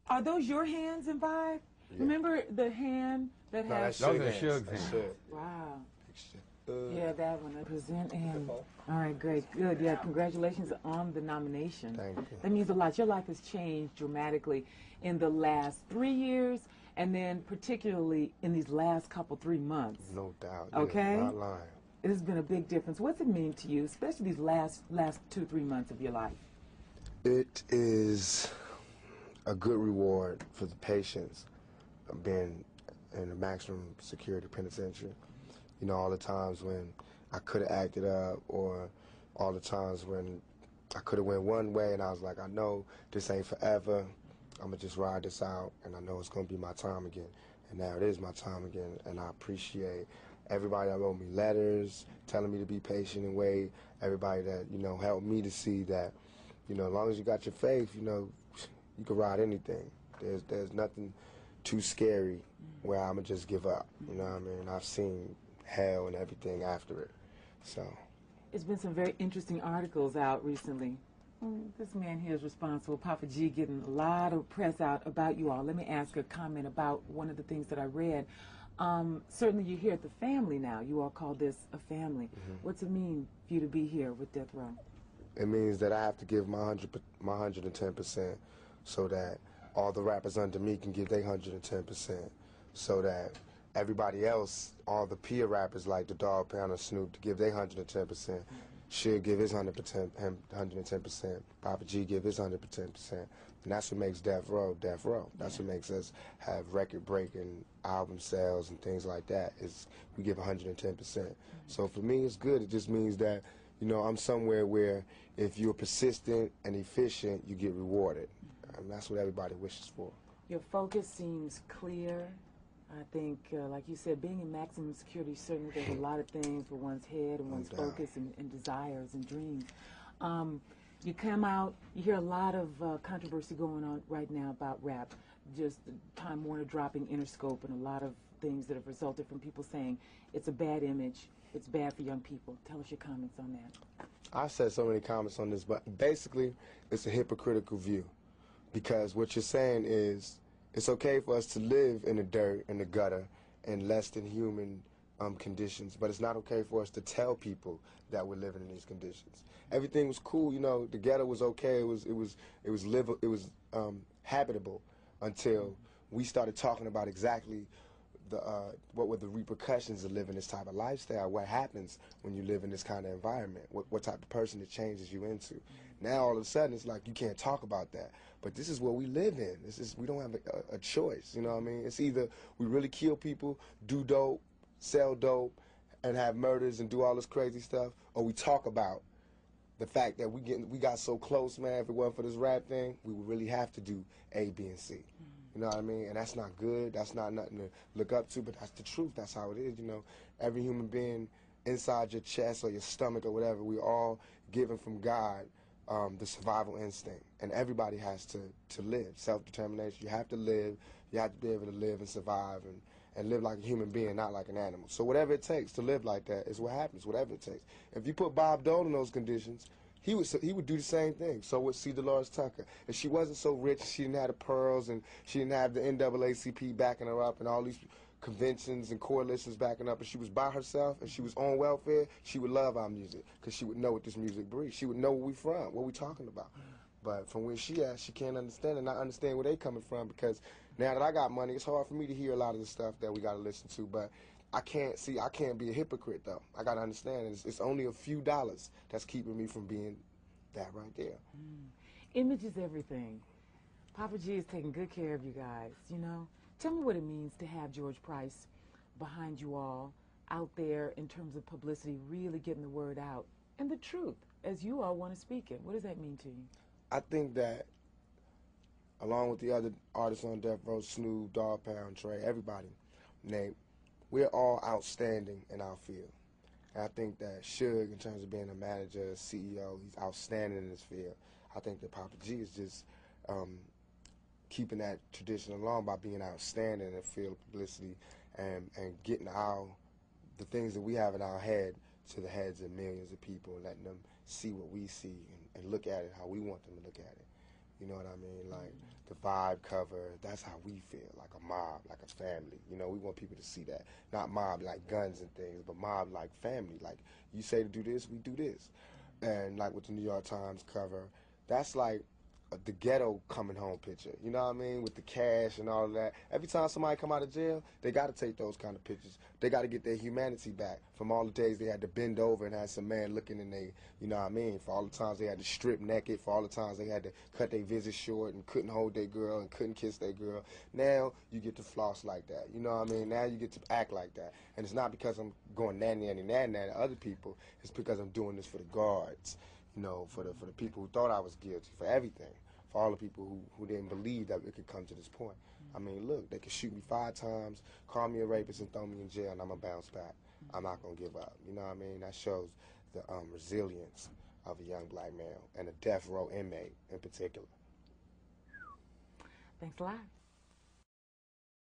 Are those your hands in Vibe? Yeah. Remember the hand that has... Those are Suge's hands. Wow. Yeah, that one. I present and... All right, great. Good. Yeah, congratulations on the nomination. Thank you. That means a lot. Your life has changed dramatically in the last 3 years, and then particularly in these last 3 months. No doubt. Okay? Not lying. It has been a big difference. What's it mean to you, especially these last 2-3 months of your life? It is a good reward for the patients of being in a maximum security penitentiary. You know, all the times when I could have acted up, or all the times when I could have went one way and I was like, I know this ain't forever. I'm going to just ride this out, and I know it's going to be my time again. And now it is my time again, and I appreciate everybody that wrote me letters, telling me to be patient and wait, everybody that, you know, helped me to see that, you know, as long as you got your faith, you know, you can ride anything. There's nothing too scary where I'm going to just give up, you know what I mean? I've seen hell and everything after it, so. It's been some very interesting articles out recently. This man here is responsible, Papa G, getting a lot of press out about you all. Let me ask a comment about one of the things that I read. Certainly you're here at the family now. You all call this a family. What's it mean for you to be here with Death Row? It means that I have to give my 110% so that all the rappers under me can give their 110%, so that everybody else, all the peer rappers like the Dog Pound and Snoop, to give their 110%. Should give his 110%. Papa G give his 110%. And that's what makes Death Row Death Row. That's what makes us have record-breaking album sales and things like that. Is we give 110%. So for me, it's good. It just means that, you know, I'm somewhere where if you're persistent and efficient, you get rewarded. And that's what everybody wishes for. Your focus seems clear. I think, like you said, being in maximum security, certainly there's a lot of things for one's head and one's focus and desires and dreams. You come out, you hear a lot of controversy going on right now about rap, just Time Warner dropping Interscope and a lot of things that have resulted from people saying it's a bad image, it's bad for young people. Tell us your comments on that. I said so many comments on this, but basically it's a hypocritical view, because what you're saying is it's okay for us to live in the dirt, in the gutter, in less than human conditions, but it's not okay for us to tell people that we're living in these conditions. Everything was cool, you know. The ghetto was okay. It was habitable until we started talking about exactly what were the repercussions of living this type of lifestyle. What happens when you live in this kind of environment? What type of person it changes you into? Now all of a sudden it's like you can't talk about that. But this is what we live in. We don't have a choice. You know what I mean? It's either we really kill people, do dope, sell dope, and have murders and do all this crazy stuff, or we talk about the fact that we got so close, man. If it wasn't for this rap thing, we would really have to do A, B, and C. You know what I mean? And that's not good. That's not nothing to look up to, but that's the truth. That's how it is, you know. Every human being inside your chest or your stomach or whatever, we all given from God the survival instinct. And everybody has to live. Self-determination. You have to live. You have to be able to live and survive and live like a human being, not like an animal. So whatever it takes to live like that is what happens, whatever it takes. If you put Bob Dole in those conditions, he would do the same thing. So would C. Dolores Tucker. If she wasn't so rich, she didn't have the pearls, and she didn't have the NAACP backing her up, and all these conventions and coalitions backing up, and she was by herself, and she was on welfare, she would love our music, because she would know what this music breeds. She would know where we from, what we talking about. But from where she at, she can't understand and not understand where they coming from, because now that I got money, it's hard for me to hear a lot of the stuff that we got to listen to. But I can't be a hypocrite, though. I got to understand it's only a few dollars that's keeping me from being that right there. Image is everything. Papa G is taking good care of you guys, you know. Tell me what it means to have George Price behind you all, out there in terms of publicity, really getting the word out, and the truth, as you all want to speak it. What does that mean to you? I think that, along with the other artists on Death Row, Snoop, Dog Pound, Trey, everybody, Nate, we're all outstanding in our field. And I think that Suge, in terms of being a manager, CEO, he's outstanding in his field. I think that Papa G is just keeping that tradition along by being outstanding in the field of publicity and getting the things that we have in our head to the heads of millions of people and letting them see what we see and look at it how we want them to look at it. You know what I mean? Like the vibe cover, that's how we feel, like a mob, like a family. You know, we want people to see that. Not mob like guns and things, but mob like family. Like you say to do this, we do this. And like with the New York Times cover, that's like the ghetto coming home picture. You know what I mean? With the cash and all of that. Every time somebody come out of jail, they got to take those kind of pictures. They got to get their humanity back from all the days they had to bend over and have some man looking in they, you know what I mean? For all the times they had to strip naked, for all the times they had to cut their visit short and couldn't hold their girl and couldn't kiss their girl. Now you get to floss like that. You know what I mean? Now you get to act like that. And it's not because I'm going nanny to other people. It's because I'm doing this for the guards. You know, for the people who thought I was guilty, for everything, for all the people who didn't believe that it could come to this point. I mean, look, they could shoot me 5 times, call me a rapist, and throw me in jail, and I'm going to bounce back. I'm not going to give up. You know what I mean? That shows the resilience of a young black male and a death row inmate in particular. Thanks a lot.